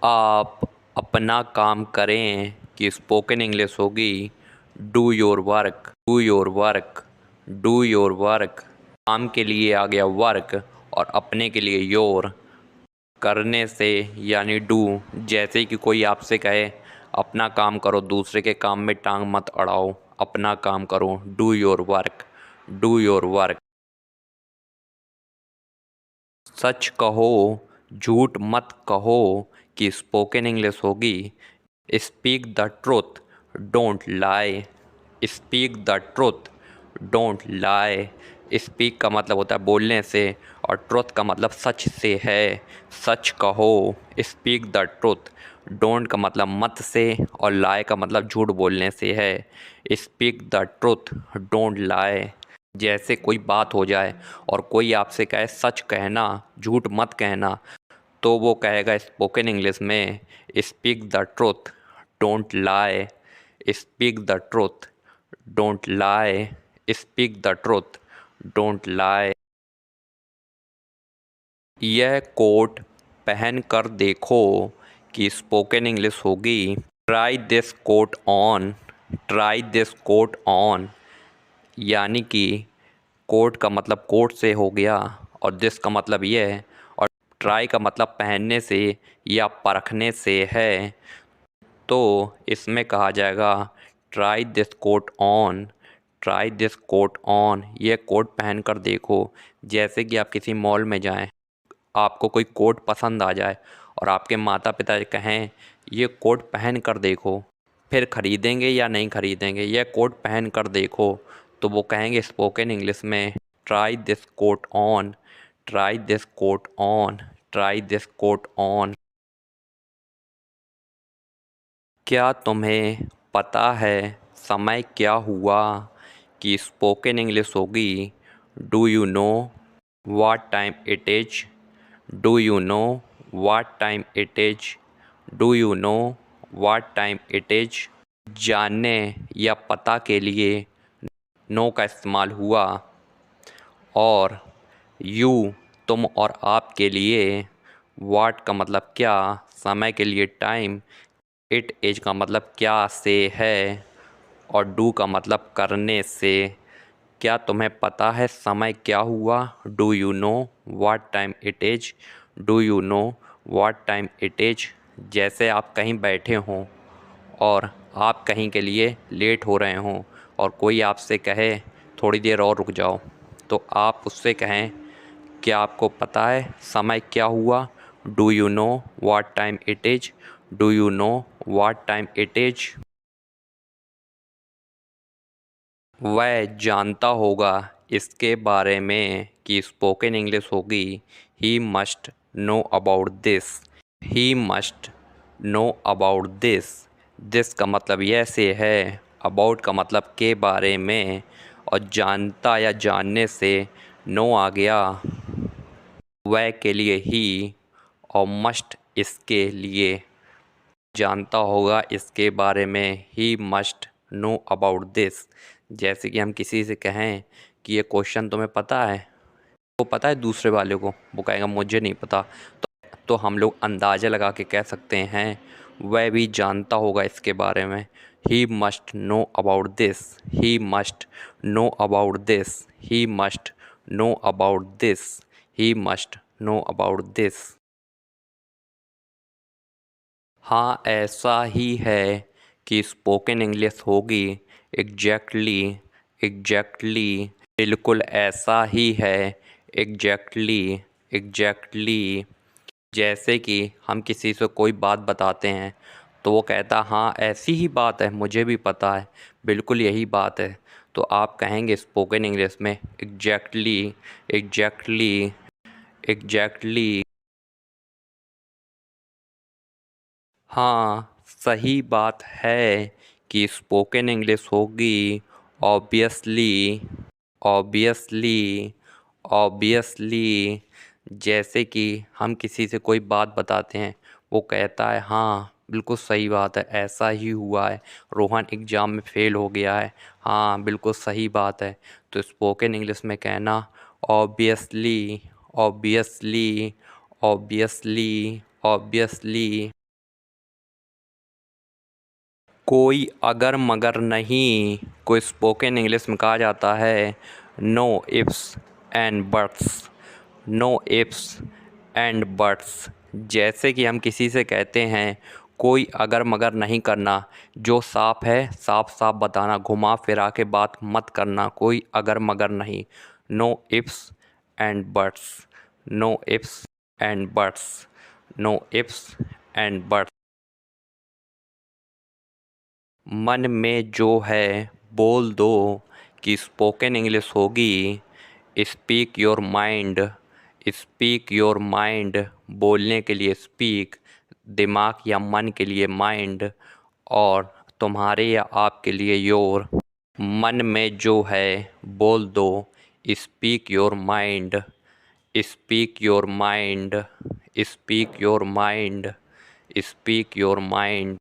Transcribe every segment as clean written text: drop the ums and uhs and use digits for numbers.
आप अपना काम करें कि स्पोकन इंग्लिश होगी do your work, do your work, do your work. काम के लिए आ गया वर्क और अपने के लिए योर। करने से यानी डू। जैसे कि कोई आपसे कहे अपना काम करो, दूसरे के काम में टांग मत अड़ाओ, अपना काम करो, do your work, do your work. सच कहो, झूठ मत कहो कि स्पोकन इंग्लिश होगी speak the truth, don't lie. Speak the truth, don't lie. Speak का मतलब होता है बोलने से और ट्रुथ का मतलब सच से है। सच कहो, स्पीक द ट्रुथ। डोंट का मतलब मत से और लाई का मतलब झूठ बोलने से है। स्पीक द ट्रुथ, डोंट लाई। जैसे कोई बात हो जाए और कोई आपसे कहे सच कहना, झूठ मत कहना, तो वो कहेगा स्पोकन इंग्लिश में speak the truth, don't lie. Speak the truth, don't lie. Speak the truth, don't लाई। यह कोट पहन कर देखो कि स्पोकन इंग्लिश होगी try this quote on, try this quote on. यानी कि कोट का मतलब कोट से हो गया और दिस का मतलब ये है और ट्राई का मतलब पहनने से या परखने से है। तो इसमें कहा जाएगा try this quote on, try this quote on. ये कोट पहन कर देखो। जैसे कि आप किसी मॉल में जाएं, आपको कोई कोट पसंद आ जाए और आपके माता पिता कहें ये कोट पहन कर देखो, फिर ख़रीदेंगे या नहीं ख़रीदेंगे, यह कोट पहन कर देखो, तो वो कहेंगे स्पोकन इंग्लिश में try this quote on, try this quote on, try this quote on. क्या तुम्हें पता है समय क्या हुआ कि स्पोकन इंग्लिश होगी do you know what time it is, do you know what time it is, do you know what time it is. जानने या पता के लिए नो का इस्तेमाल हुआ और यू तुम और आप के लिए, व्हाट का मतलब क्या, समय के लिए टाइम, इट एज का मतलब क्या से है और डू का मतलब करने से। क्या तुम्हें पता है समय क्या हुआ, do you know what time it is, do you know what time it is. जैसे आप कहीं बैठे हों और आप कहीं के लिए लेट हो रहे हों और कोई आपसे कहे थोड़ी देर और रुक जाओ, तो आप उससे कहें क्या आपको पता है समय क्या हुआ, do you know what time it is, do you know what time it is. वह जानता होगा इसके बारे में कि स्पोकन इंग्लिश होगी he must know about this, he must know about this. This का मतलब यह से है, अबाउट का मतलब के बारे में और जानता या जानने से नो आ गया। वह के लिए ही और मस्ट इसके लिए। जानता होगा इसके बारे में, he must know about this. जैसे कि हम किसी से कहें कि ये क्वेश्चन तुम्हें पता है, वो पता है दूसरे वाले को, वो कहेगा मुझे नहीं पता, तो हम लोग अंदाज़ा लगा के कह सकते हैं वह भी जानता होगा इसके बारे में। He must know about this, he must know about this, he must know about this, he must know about this. हाँ ऐसा ही है कि स्पोकन इंग्लिश होगी एग्जैक्टली, एग्जैक्टली। बिल्कुल ऐसा ही है, एग्जैक्टली, एग्जैक्टली। जैसे कि हम किसी से कोई बात बताते हैं तो वो कहता हाँ ऐसी ही बात है, मुझे भी पता है, बिल्कुल यही बात है। तो आप कहेंगे स्पोकन इंग्लिश में एग्जैक्टली, एग्जैक्टली, एग्जैक्टली। हाँ सही बात है कि स्पोकन इंग्लिश होगी ऑब्वियसली, ऑब्वियसली, ऑब्वियसली। जैसे कि हम किसी से कोई बात बताते हैं, वो कहता है हाँ बिल्कुल सही बात है, ऐसा ही हुआ है, रोहन एग्ज़ाम में फ़ेल हो गया है, हाँ बिल्कुल सही बात है। तो स्पोकन इंग्लिश में कहना ऑब्वियसली, ऑब्वियसली, ऑब्वियसली, ऑब्वियसली। कोई अगर मगर नहीं को स्पोकन इंग्लिश में कहा जाता है no ifs and buts. No ifs and buts. जैसे कि हम किसी से कहते हैं कोई अगर मगर नहीं करना, जो साफ है साफ साफ बताना, घुमा फिरा के बात मत करना, कोई अगर मगर नहीं। No ifs and buts. No ifs and buts. No ifs and buts. मन में जो है बोल दो कि स्पोकन इंग्लिश होगी। Speak your mind. Speak your mind. बोलने के लिए स्पीक, दिमाग या मन के लिए माइंड, और तुम्हारे या आपके लिए योर। मन में जो है बोल दो। Speak your mind. Speak your mind. Speak your mind. Speak your mind.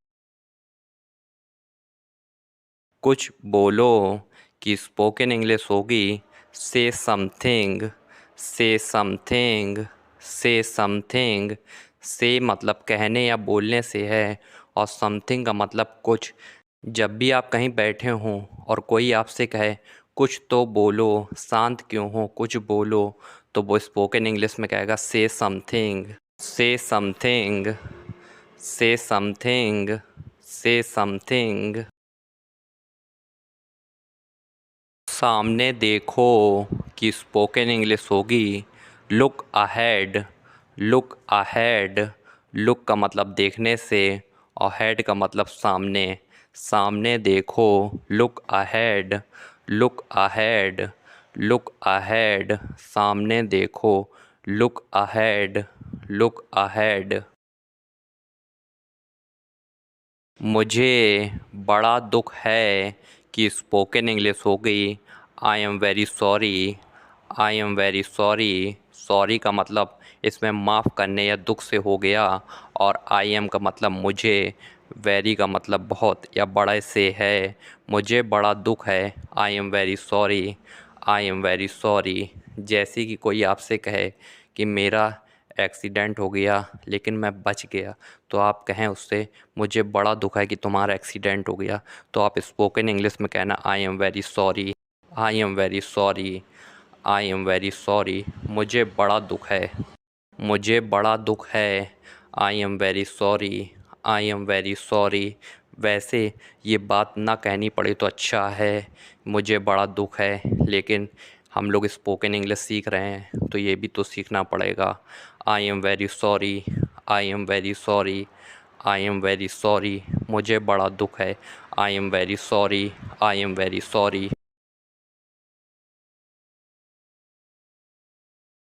कुछ बोलो कि स्पोकन इंग्लिश होगी। से समथिंग। से समथिंग। से समथिंग। से मतलब कहने या बोलने से है, और समथिंग का मतलब कुछ। जब भी आप कहीं बैठे हों और कोई आपसे कहे कुछ तो बोलो, शांत क्यों हो, कुछ बोलो, तो वो स्पोकन इंग्लिश में कहेगा से समथिंग। से समथिंग। से समथिंग। से समथिंग। सामने देखो कि स्पोकन इंग्लिश होगी look ahead. Look ahead. Look का मतलब देखने से, और हेड का मतलब सामने। सामने देखो। Look ahead. Look ahead. Look ahead. सामने देखो। Look ahead. Look ahead. मुझे बड़ा दुख है कि स्पोकन इंग्लिश हो गई। I am very sorry. I am very sorry. Sorry का मतलब इसमें माफ़ करने या दुख से हो गया, और आई एम का मतलब मुझे, वेरी का मतलब बहुत या बड़े से है। मुझे बड़ा दुख है। I am very sorry. I am very sorry. जैसे कि कोई आपसे कहे कि मेरा एक्सीडेंट हो गया लेकिन मैं बच गया, तो आप कहें उससे मुझे बड़ा दुख है कि तुम्हारा एक्सीडेंट हो गया, तो आप स्पोकन इंग्लिश में कहना I am very sorry. I am very sorry. I am very sorry. मुझे बड़ा दुख है। मुझे बड़ा दुख है। I am very sorry. I am very sorry. वैसे ये बात ना कहनी पड़े तो अच्छा है, मुझे बड़ा दुख है, लेकिन हम लोग स्पोकन इंग्लिश सीख रहे हैं तो ये भी तो सीखना पड़ेगा। I am very sorry. I am very sorry. I am very sorry. मुझे बड़ा दुख है। I am very sorry. I am very sorry.